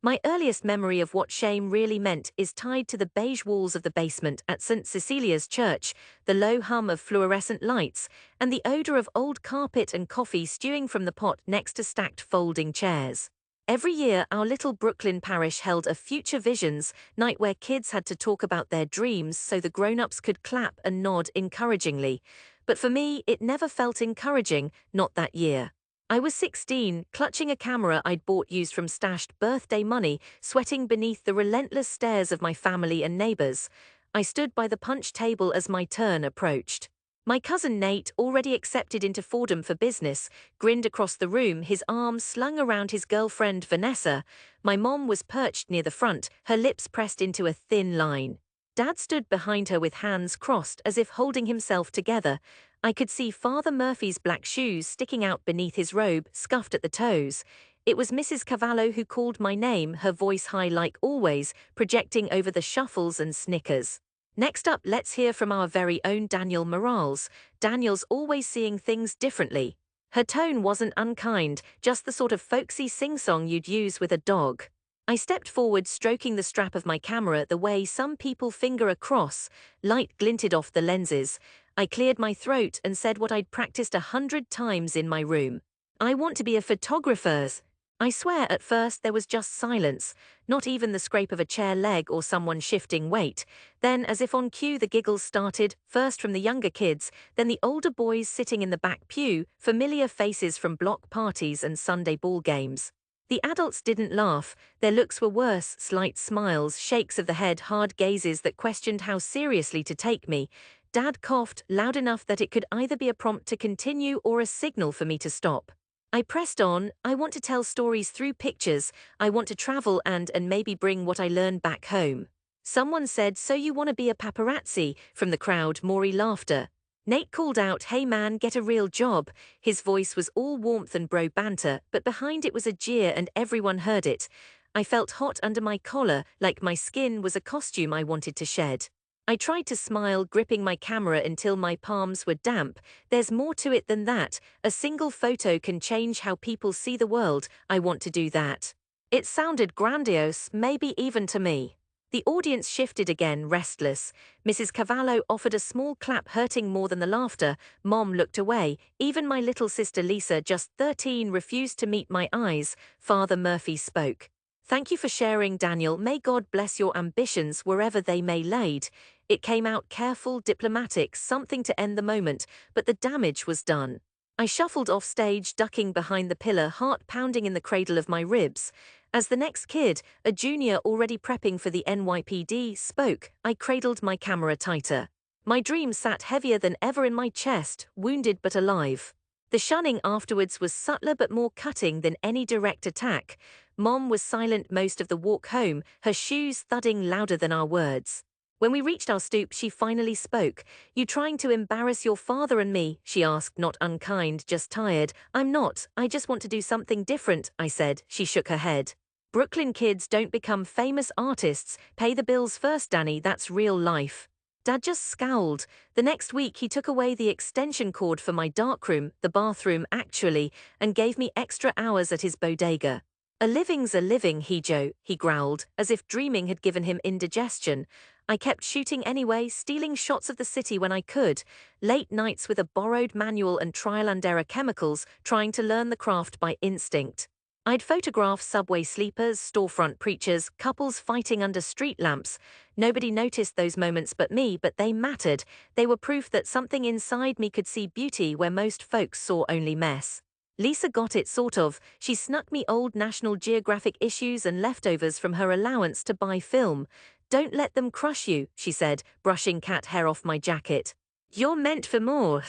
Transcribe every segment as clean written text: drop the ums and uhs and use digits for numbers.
My earliest memory of what shame really meant is tied to the beige walls of the basement at St. Cecilia's church, the low hum of fluorescent lights, and the odor of old carpet and coffee stewing from the pot next to stacked folding chairs. Every year, our little Brooklyn parish held a Future Visions night where kids had to talk about their dreams so the grown-ups could clap and nod encouragingly. But for me, it never felt encouraging, not that year. I was 16, clutching a camera I'd bought used from stashed birthday money, sweating beneath the relentless stares of my family and neighbors. I stood by the punch table as my turn approached. My cousin Nate, already accepted into Fordham for business, grinned across the room, his arms slung around his girlfriend Vanessa. My mom was perched near the front, her lips pressed into a thin line. Dad stood behind her with hands crossed as if holding himself together. I could see Father Murphy's black shoes sticking out beneath his robe, scuffed at the toes. It was Mrs. Cavallo who called my name, her voice high like always, projecting over the shuffles and snickers. Next up, let's hear from our very own Daniel Morales. Daniel's always seeing things differently. Her tone wasn't unkind, just the sort of folksy sing-song you'd use with a dog. I stepped forward, stroking the strap of my camera the way some people finger a cross. Light glinted off the lenses. I cleared my throat and said what I'd practiced 100 times in my room. I want to be a photographer. I swear at first there was just silence, not even the scrape of a chair leg or someone shifting weight. Then, as if on cue, the giggles started, first from the younger kids, then the older boys sitting in the back pew, familiar faces from block parties and Sunday ball games. The adults didn't laugh, their looks were worse, slight smiles, shakes of the head, hard gazes that questioned how seriously to take me. Dad coughed, loud enough that it could either be a prompt to continue or a signal for me to stop. I pressed on. I want to tell stories through pictures, I want to travel and maybe bring what I learned back home. Someone said, "So you want to be a paparazzi?" From the crowd, Maury laughter. Nate called out, "Hey man, get a real job." His voice was all warmth and bro banter, but behind it was a jeer and everyone heard it. I felt hot under my collar, like my skin was a costume I wanted to shed. I tried to smile, gripping my camera until my palms were damp. There's more to it than that. A single photo can change how people see the world. I want to do that. It sounded grandiose, maybe even to me. The audience shifted again, restless. Mrs. Cavallo offered a small clap, hurting more than the laughter. Mom looked away. Even my little sister Lisa, just 13, refused to meet my eyes. Father Murphy spoke. "Thank you for sharing, Daniel. May God bless your ambitions wherever they may lead." It came out careful, diplomatic, something to end the moment, but the damage was done. I shuffled off stage, ducking behind the pillar, heart pounding in the cradle of my ribs. As the next kid, a junior already prepping for the NYPD, spoke, I cradled my camera tighter. My dream sat heavier than ever in my chest, wounded but alive. The shunning afterwards was subtler but more cutting than any direct attack. Mom was silent most of the walk home, her shoes thudding louder than our words. When we reached our stoop, she finally spoke. "You trying to embarrass your father and me?" she asked, not unkind, just tired. "I'm not, I just want to do something different," I said. She shook her head. "Brooklyn kids don't become famous artists. Pay the bills first, Danny, that's real life." Dad just scowled. The next week he took away the extension cord for my darkroom, the bathroom actually, and gave me extra hours at his bodega. "A living's a living, Hijo," he growled, as if dreaming had given him indigestion. I kept shooting anyway, stealing shots of the city when I could, late nights with a borrowed manual and trial and error chemicals, trying to learn the craft by instinct. I'd photograph subway sleepers, storefront preachers, couples fighting under street lamps. Nobody noticed those moments but me, but they mattered. They were proof that something inside me could see beauty where most folks saw only mess. Lisa got it, sort of. She snuck me old National Geographic issues and leftovers from her allowance to buy film. "Don't let them crush you," she said, brushing cat hair off my jacket. "You're meant for more."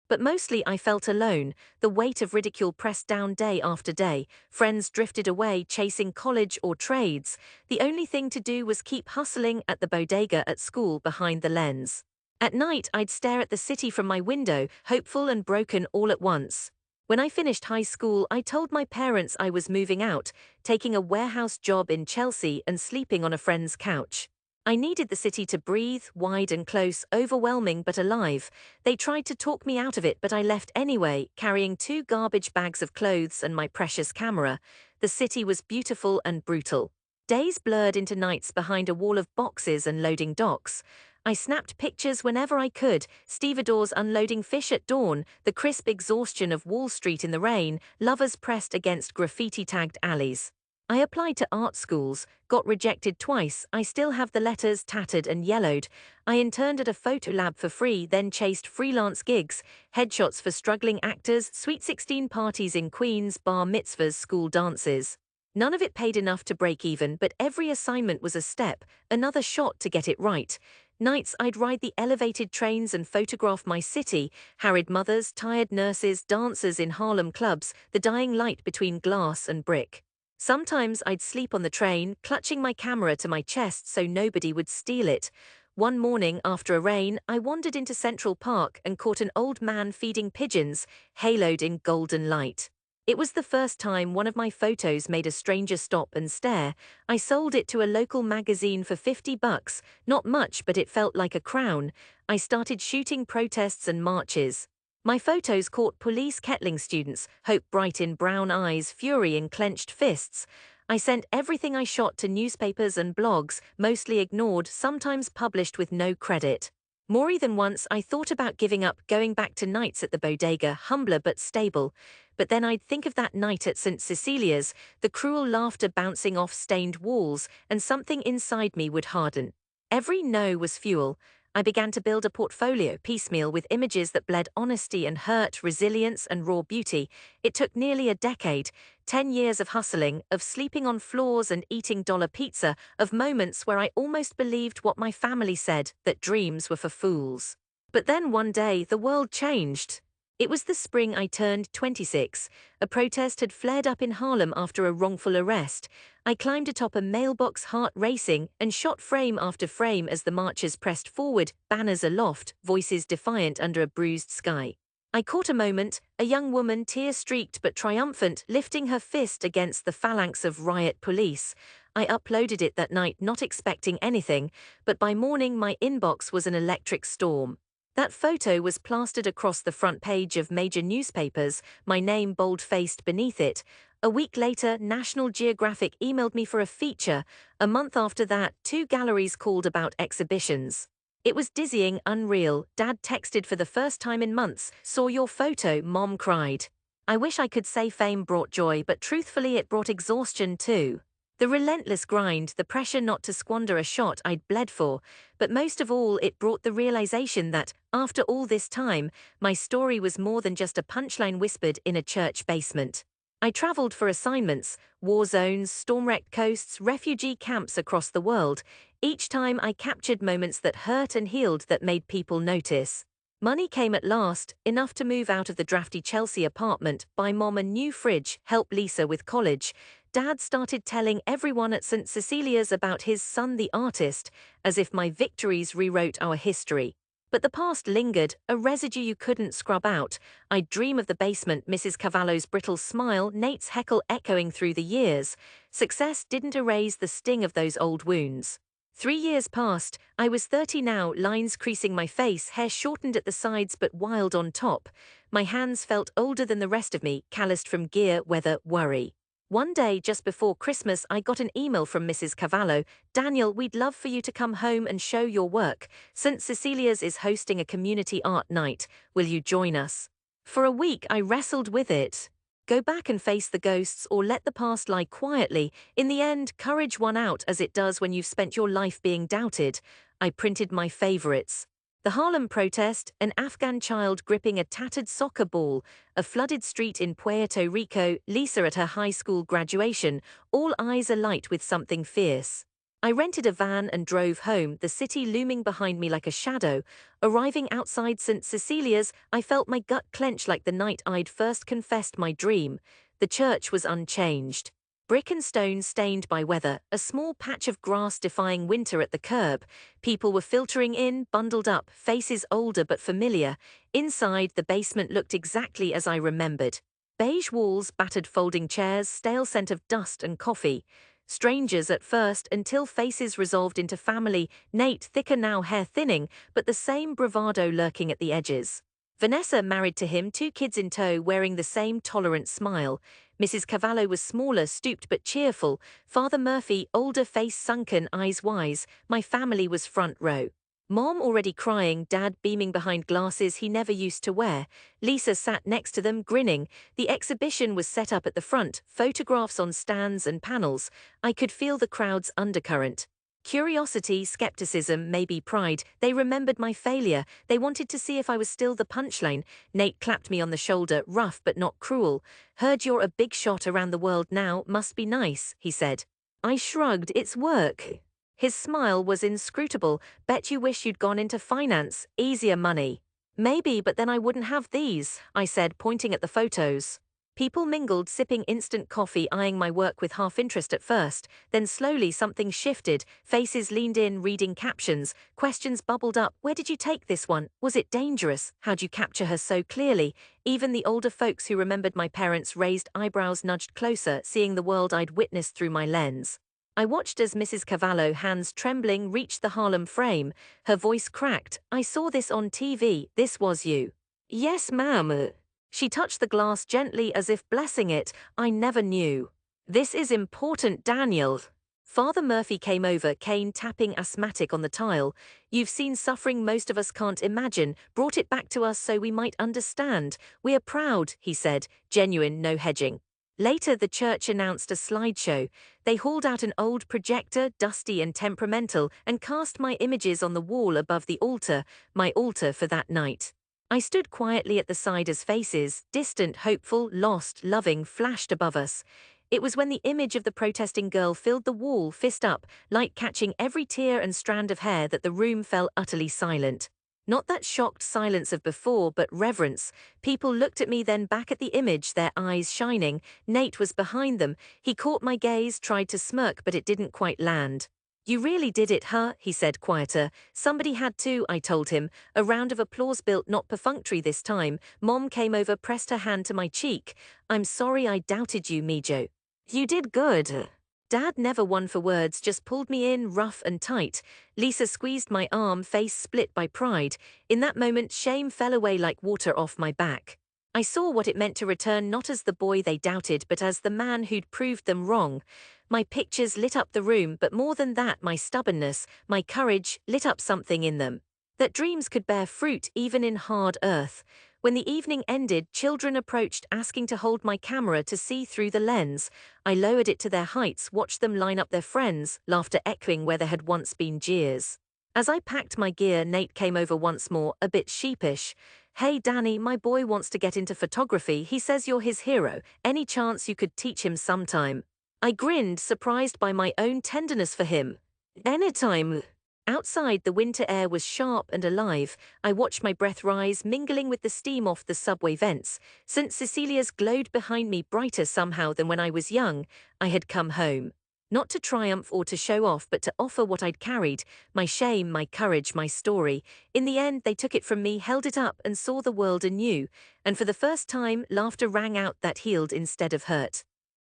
But mostly I felt alone, the weight of ridicule pressed down day after day. Friends drifted away, chasing college or trades. The only thing to do was keep hustling at the bodega at school behind the lens. At night, I'd stare at the city from my window, hopeful and broken all at once. When I finished high school, I told my parents I was moving out, taking a warehouse job in Chelsea and sleeping on a friend's couch. I needed the city to breathe, wide and close, overwhelming but alive. They tried to talk me out of it, but I left anyway, carrying 2 garbage bags of clothes and my precious camera. The city was beautiful and brutal. Days blurred into nights behind a wall of boxes and loading docks. I snapped pictures whenever I could, stevedores unloading fish at dawn, the crisp exhaustion of Wall Street in the rain, lovers pressed against graffiti-tagged alleys. I applied to art schools, got rejected twice, I still have the letters tattered and yellowed. I interned at a photo lab for free, then chased freelance gigs, headshots for struggling actors, Sweet 16 parties in Queens, bar mitzvahs, school dances. None of it paid enough to break even, but every assignment was a step, another shot to get it right. Nights I'd ride the elevated trains and photograph my city, harried mothers, tired nurses, dancers in Harlem clubs, the dying light between glass and brick. Sometimes I'd sleep on the train, clutching my camera to my chest so nobody would steal it. One morning after a rain, I wandered into Central Park and caught an old man feeding pigeons, haloed in golden light. It was the first time one of my photos made a stranger stop and stare. I sold it to a local magazine for $50, not much, but it felt like a crown. I started shooting protests and marches. My photos caught police kettling students, hope bright in brown eyes, fury in clenched fists. I sent everything I shot to newspapers and blogs, mostly ignored, sometimes published with no credit. More than once I thought about giving up, going back to nights at the bodega, humbler but stable. But then I'd think of that night at St. Cecilia's, the cruel laughter bouncing off stained walls, and something inside me would harden. Every no was fuel. I began to build a portfolio piecemeal with images that bled honesty and hurt, resilience and raw beauty. It took nearly a decade, 10 years of hustling, of sleeping on floors and eating dollar pizza, of moments where I almost believed what my family said, that dreams were for fools. But then one day the world changed. It was the spring I turned 26. A protest had flared up in Harlem after a wrongful arrest. I climbed atop a mailbox, heart racing, and shot frame after frame as the marchers pressed forward, banners aloft, voices defiant under a bruised sky. I caught a moment, a young woman, tear-streaked but triumphant, lifting her fist against the phalanx of riot police. I uploaded it that night, not expecting anything, but by morning my inbox was an electric storm. That photo was plastered across the front page of major newspapers, my name bold-faced beneath it. A week later, National Geographic emailed me for a feature. A month after that, 2 galleries called about exhibitions. It was dizzying, unreal. Dad texted for the first time in months, "Saw your photo," Mom cried. I wish I could say fame brought joy, but truthfully it brought exhaustion too. The relentless grind, the pressure not to squander a shot I'd bled for, but most of all it brought the realization that, after all this time, my story was more than just a punchline whispered in a church basement. I traveled for assignments, war zones, storm-wrecked coasts, refugee camps across the world. Each time I captured moments that hurt and healed, that made people notice. Money came at last, enough to move out of the drafty Chelsea apartment, buy Mom a new fridge, help Lisa with college. Dad started telling everyone at St. Cecilia's about his son the artist, as if my victories rewrote our history. But the past lingered, a residue you couldn't scrub out. I'd dream of the basement, Mrs. Cavallo's brittle smile, Nate's heckle echoing through the years. Success didn't erase the sting of those old wounds. 3 years passed, I was 30 now, lines creasing my face, hair shortened at the sides but wild on top. My hands felt older than the rest of me, calloused from gear, weather, worry. One day just before Christmas I got an email from Mrs. Cavallo. "Daniel, we'd love for you to come home and show your work. St. Cecilia's is hosting a community art night. Will you join us?" For a week I wrestled with it. Go back and face the ghosts or let the past lie quietly. In the end, courage won out, as it does when you've spent your life being doubted. I printed my favorites. The Harlem protest, an Afghan child gripping a tattered soccer ball, a flooded street in Puerto Rico, Lisa at her high school graduation, all eyes alight with something fierce. I rented a van and drove home, the city looming behind me like a shadow. Arriving outside St. Cecilia's, I felt my gut clench like the night I'd first confessed my dream. The church was unchanged. Brick and stone stained by weather, a small patch of grass defying winter at the curb. People were filtering in, bundled up, faces older but familiar. Inside, the basement looked exactly as I remembered. Beige walls, battered folding chairs, stale scent of dust and coffee. Strangers at first, until faces resolved into family, Nate thicker now, hair thinning, but the same bravado lurking at the edges. Vanessa married to him, 2 kids in tow, wearing the same tolerant smile. Mrs. Cavallo was smaller, stooped but cheerful. Father Murphy, older, face sunken, eyes wise. My family was front row. Mom already crying, Dad beaming behind glasses he never used to wear. Lisa sat next to them, grinning. The exhibition was set up at the front, photographs on stands and panels. I could feel the crowd's undercurrent. Curiosity, skepticism, maybe pride. They remembered my failure. They wanted to see if I was still the punchline. Nate clapped me on the shoulder, rough but not cruel. Heard you're a big shot around the world now, must be nice, he said. I shrugged, it's work. His smile was inscrutable. Bet you wish you'd gone into finance, easier money. Maybe, but then I wouldn't have these, I said, pointing at the photos. People mingled, sipping instant coffee, eyeing my work with half interest at first. Then slowly something shifted. Faces leaned in, reading captions. Questions bubbled up. Where did you take this one? Was it dangerous? How'd you capture her so clearly? Even the older folks who remembered my parents' raised eyebrows nudged closer, seeing the world I'd witnessed through my lens. I watched as Mrs. Cavallo, hands trembling, reached the Harlem frame. Her voice cracked. I saw this on TV. This was you. Yes, ma'am. She touched the glass gently as if blessing it. I never knew. This is important, Daniel. Father Murphy came over, cane tapping asthmatic on the tile. You've seen suffering most of us can't imagine, brought it back to us so we might understand. We are proud, he said, genuine, no hedging. Later, the church announced a slideshow. They hauled out an old projector, dusty and temperamental, and cast my images on the wall above the altar, my altar for that night. I stood quietly at the side as faces, distant, hopeful, lost, loving, flashed above us. It was when the image of the protesting girl filled the wall, fist up, light catching every tear and strand of hair, that the room fell utterly silent. Not that shocked silence of before, but reverence. People looked at me, then back at the image, their eyes shining. Nate was behind them. He caught my gaze, tried to smirk, but it didn't quite land. You really did it, huh? He said, quieter. Somebody had to, I told him. A round of applause built, not perfunctory this time. Mom came over, pressed her hand to my cheek. I'm sorry I doubted you, Mijo. You did good. Dad, never one for words, just pulled me in, rough and tight. Lisa squeezed my arm, face split by pride. In that moment, shame fell away like water off my back. I saw what it meant to return not as the boy they doubted, but as the man who'd proved them wrong. My pictures lit up the room, but more than that, my stubbornness, my courage, lit up something in them. That dreams could bear fruit even in hard earth. When the evening ended, children approached, asking to hold my camera to see through the lens. I lowered it to their heights, watched them line up their friends, laughter echoing where there had once been jeers. As I packed my gear, Nate came over once more, a bit sheepish. Hey Danny, my boy wants to get into photography. He says you're his hero. Any chance you could teach him sometime? I grinned, surprised by my own tenderness for him. Anytime. Outside, the winter air was sharp and alive. I watched my breath rise, mingling with the steam off the subway vents. St. Cecilia's glowed behind me, brighter somehow than when I was young. I had come home. Not to triumph or to show off, but to offer what I'd carried. My shame, my courage, my story. In the end, they took it from me, held it up, and saw the world anew. And for the first time, laughter rang out that healed instead of hurt.